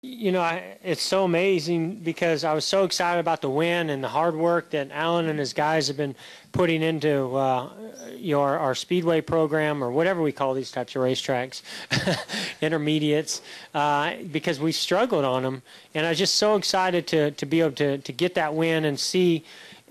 It's so amazing because I was so excited about the win and the hard work that Alan and his guys have been putting into our speedway program, or whatever we call these types of racetracks, intermediates, because we struggled on them. And I was just so excited to be able to get that win and see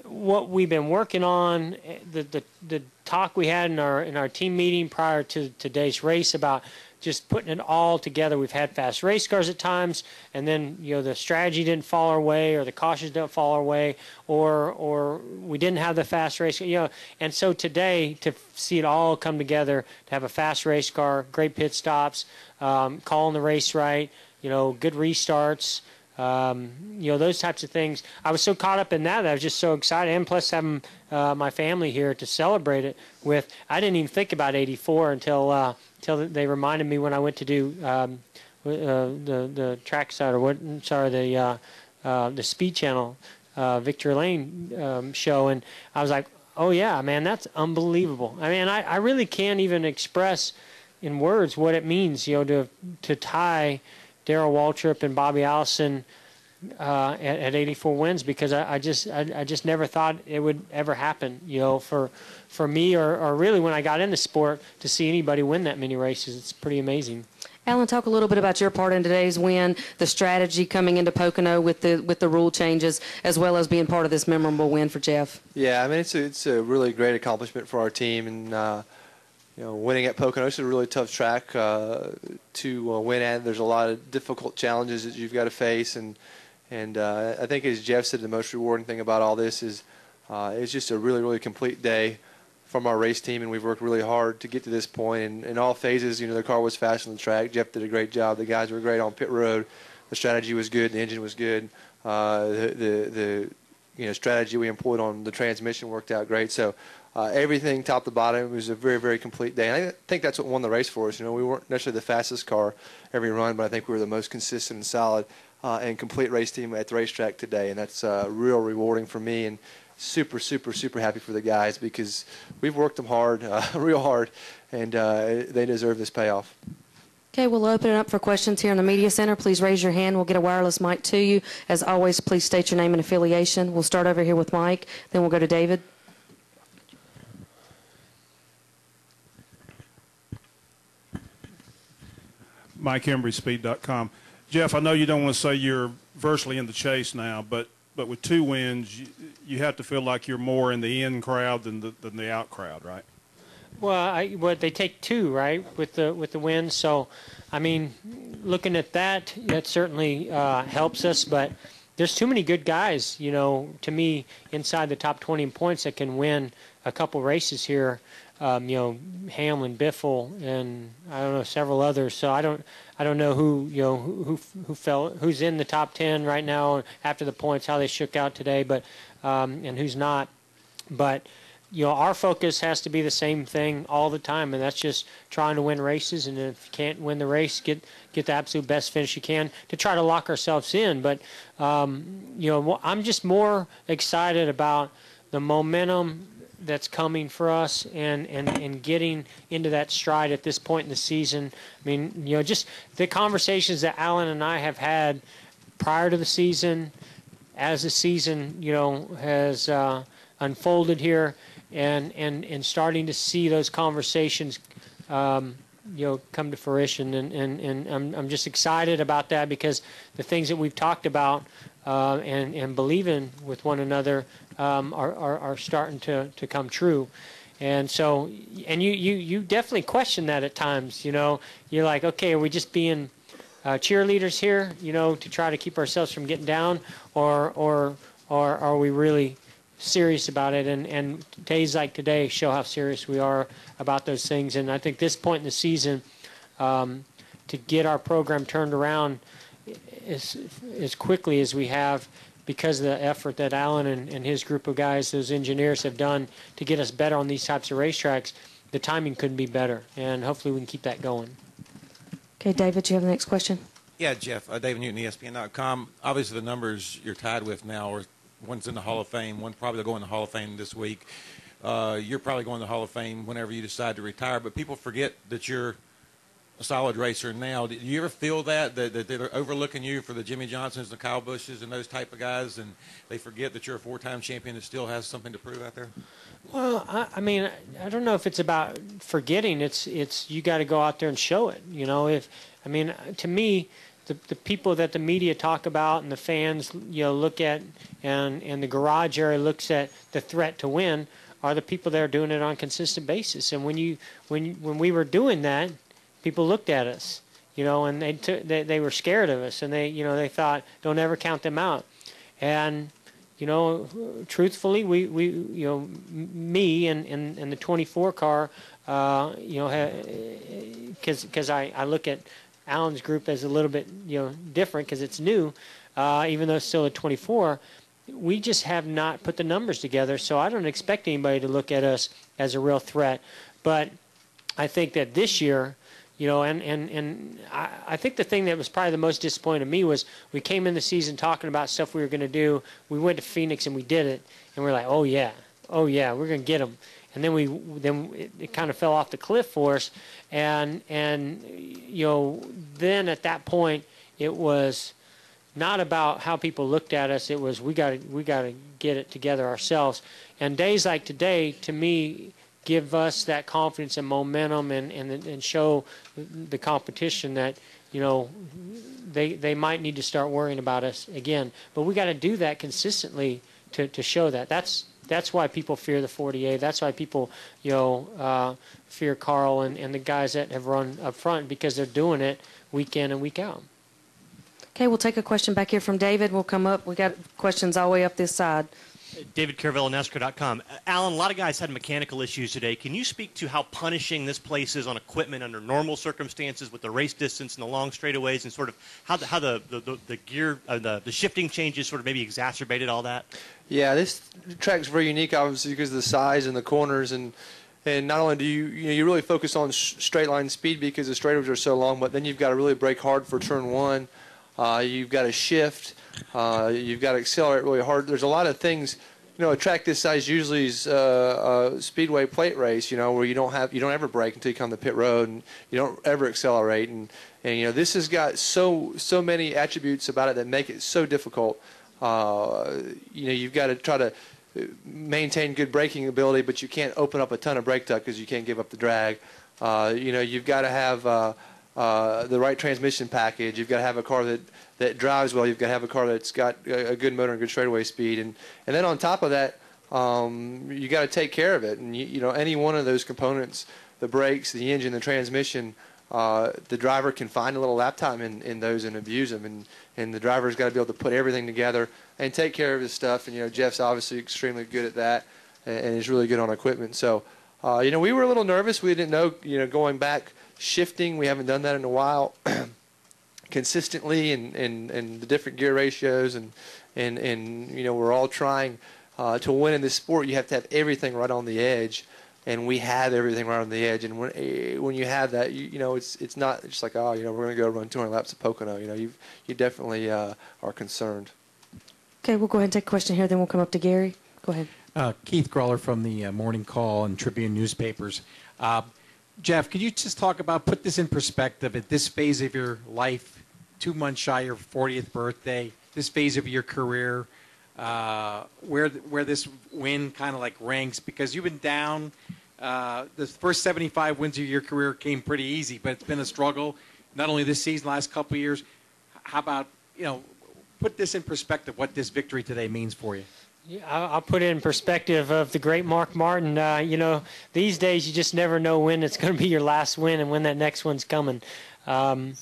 what we've been working on, the talk we had in our team meeting prior to today's race about just putting it all together. We've had fast race cars at times, and then the strategy didn't fall our way, or the cautions didn't fall our way, or we didn't have the fast race. And so today, to see it all come together, to have a fast race car, great pit stops, calling the race right, good restarts. Those types of things. I was so caught up in that I was just so excited, and plus having my family here to celebrate it with. I didn't even think about '84 until they reminded me when I went to do the trackside, or what? Sorry, the Speed Channel Victory Lane show, and I was like, oh yeah, man, that's unbelievable. I mean, I really can't even express in words what it means, to tie Darrell Waltrip and Bobby Allison at 84 wins, because I just never thought it would ever happen, for me, or really when I got into sport, to see anybody win that many races. It's pretty amazing. Alan, talk a little bit about your part in today's win, the strategy coming into Pocono with the rule changes, as well as being part of this memorable win for Jeff. Yeah, I mean, it's a really great accomplishment for our team, and winning at Pocono is a really tough track to win at. There's a lot of difficult challenges that you've got to face, and I think, as Jeff said, the most rewarding thing about all this is it's just a really, really complete day from our race team, and we've worked really hard to get to this point. And in all phases, the car was fast on the track. Jeff did a great job. The guys were great on pit road. The strategy was good. The engine was good. The strategy we employed on the transmission worked out great. So everything top to bottom was a very, very complete day. And I think that's what won the race for us. We weren't necessarily the fastest car every run, but I think we were the most consistent and solid and complete race team at the racetrack today. And that's real rewarding for me, and super, super, super happy for the guys, because we've worked them hard, real hard, and they deserve this payoff. Okay, we'll open it up for questions here in the Media Center. Please raise your hand. We'll get a wireless mic to you. As always, please state your name and affiliation. We'll start over here with Mike, then we'll go to David. Mike Embry, Speed.com. Jeff, I know you don't want to say you're virtually in the chase now, but with 2 wins, you have to feel like you're more in the in crowd than the out crowd, right? Well, they take 2, right, with the wins. So, I mean, looking at that certainly helps us. But there's too many good guys, to me, inside the top 20 in points that can win a couple races here. Hamlin, Biffle, and I don't know, several others. So I don't know who's in the top 10 right now after the points, how they shook out today, but and who's not. But our focus has to be the same thing all the time, and that's just trying to win races. And if you can't win the race, get the absolute best finish you can to try to lock ourselves in. But I'm just more excited about the momentum that's coming for us, and getting into that stride at this point in the season. I mean, just the conversations that Alan and I have had prior to the season, as the season, has unfolded here, and starting to see those conversations, come to fruition. And I'm just excited about that, because the things that we've talked about and believe in with one another are starting to come true. And so, and you definitely question that at times. You're like, okay, are we just being cheerleaders here, to try to keep ourselves from getting down, or are we really serious about it? And days like today show how serious we are about those things. And I think this point in the season, to get our program turned around as quickly as we have, because of the effort that Alan and his group of guys, those engineers, have done to get us better on these types of racetracks, the timing couldn't be better. And hopefully we can keep that going. Okay, David, do you have the next question? Yeah, Jeff. David Newton, ESPN.com. Obviously, the numbers you're tied with now are one's in the Hall of Fame, one probably will go in the Hall of Fame this week. You're probably going to the Hall of Fame whenever you decide to retire. But people forget that you're a solid racer now. Do you ever feel that they're overlooking you for the Jimmy Johnsons, the Kyle Bushes, and those type of guys, and they forget that you're a 4-time champion that still has something to prove out there? Well, I mean, I don't know if it's about forgetting. It's you got to go out there and show it. You know, to me, the people that the media talk about and the fans, look at, and the garage area looks at the threat to win are the people that are doing it on a consistent basis. And when we were doing that, people looked at us, and they were scared of us, and they thought, don't ever count them out. And truthfully, we me and the 24 car, because I look at Alan's group as a little bit different because it's new, even though it's still a 24. We just have not put the numbers together, so I don't expect anybody to look at us as a real threat. But I think that this year, I think the thing that was probably the most disappointing to me was we came in the season talking about stuff we were going to do. We went to Phoenix and we did it, and we're like, oh yeah, we're going to get them. And then it kind of fell off the cliff for us, and then at that point it was not about how people looked at us. It was we got to get it together ourselves. And days like today, to me, give us that confidence and momentum, and show the competition that they might need to start worrying about us again. But we got to do that consistently to show that. That's why people fear the 48. That's why people fear Carl and the guys that have run up front, because they're doing it week in and week out. Okay, we'll take a question back here from David. We'll come up. We got questions all the way up this side. David Caravella, NASCAR.com. Alan, a lot of guys had mechanical issues today. Can you speak to how punishing this place is on equipment under normal circumstances with the race distance and the long straightaways, and sort of how the gear, the shifting changes sort of maybe exacerbated all that? Yeah, this track's very unique, obviously, because of the size and the corners, and not only do you really focus on straight line speed because the straightaways are so long, but then you've got to really brake hard for turn one. You've got to shift. You've got to accelerate really hard. There's a lot of things. A track this size usually is a speedway plate race, where you don't ever brake until you come to pit road, and you don't ever accelerate. And this has got so many attributes about it that make it so difficult. You've got to try to maintain good braking ability, but you can't open up a ton of brake tuck because you can't give up the drag. You've got to have the right transmission package. You've got to have a car that drives well. You've got to have a car that's got a good motor and good straightaway speed. And then on top of that, you got to take care of it. And any one of those components, the brakes, the engine, the transmission, the driver can find a little lap time in those and abuse them. And the driver's got to be able to put everything together and take care of his stuff. And Jeff's obviously extremely good at that, and is really good on equipment. So we were a little nervous. We didn't know going back. Shifting, we haven't done that in a while consistently, and the different gear ratios, and we're all trying to win in this sport. You have to have everything right on the edge, and we have everything right on the edge. And when you have that, it's not just like, we're going to go run 200 laps of Pocono. You definitely are concerned. Okay, we'll go ahead and take a question here, then we'll come up to Gary. Go ahead. Keith Grawler from the Morning Call and Tribune newspapers. Jeff, could you just put this in perspective at this phase of your life, 2 months shy of your 40th birthday, this phase of your career, where this win kind of ranks? Because you've been down. The first 75 wins of your career came pretty easy, but it's been a struggle, not only this season, last couple of years. How about, put this in perspective, what this victory today means for you? Yeah, I'll put it in perspective of the great Mark Martin. These days you just never know when it's going to be your last win and when that next one's coming. I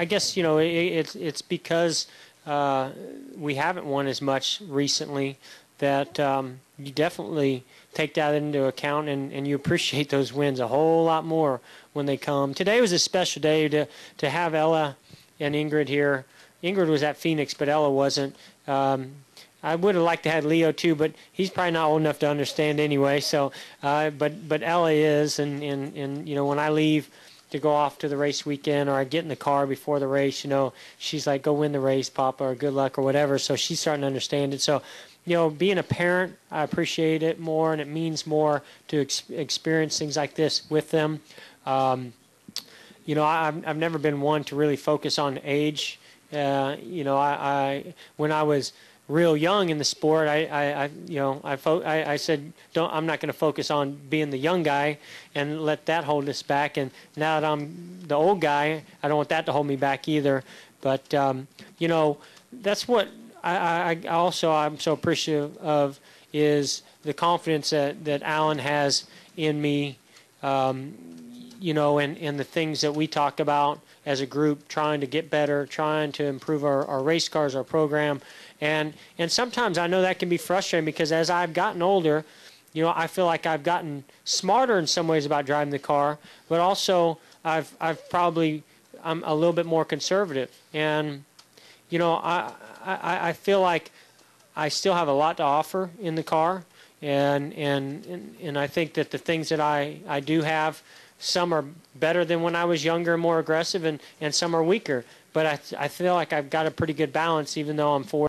guess it's because we haven't won as much recently that you definitely take that into account, and you appreciate those wins a whole lot more when they come. Today was a special day to have Ella and Ingrid here. Ingrid was at Phoenix, but Ella wasn't. I would have liked to have Leo too, but he's probably not old enough to understand anyway. So, but Ella is, and when I leave to go off to the race weekend, or I get in the car before the race, she's like, "Go win the race, Papa," or "Good luck," or whatever. So she's starting to understand it. So, being a parent, I appreciate it more, and it means more to experience things like this with them. I've never been one to really focus on age. I when I was real young in the sport, I said, I'm not going to focus on being the young guy and let that hold us back. And now that I'm the old guy, I don't want that to hold me back either. But that's what I'm so appreciative of, is the confidence that Alan has in me. And the things that we talk about as a group, trying to get better, trying to improve our race cars, our program. And sometimes I know that can be frustrating, because as I've gotten older, I feel like I've gotten smarter in some ways about driving the car, but also I'm a little bit more conservative. And, I feel like I still have a lot to offer in the car. And I think that the things that I do have, some are better than when I was younger and more aggressive, and some are weaker. But I feel like I've got a pretty good balance, even though I'm 40.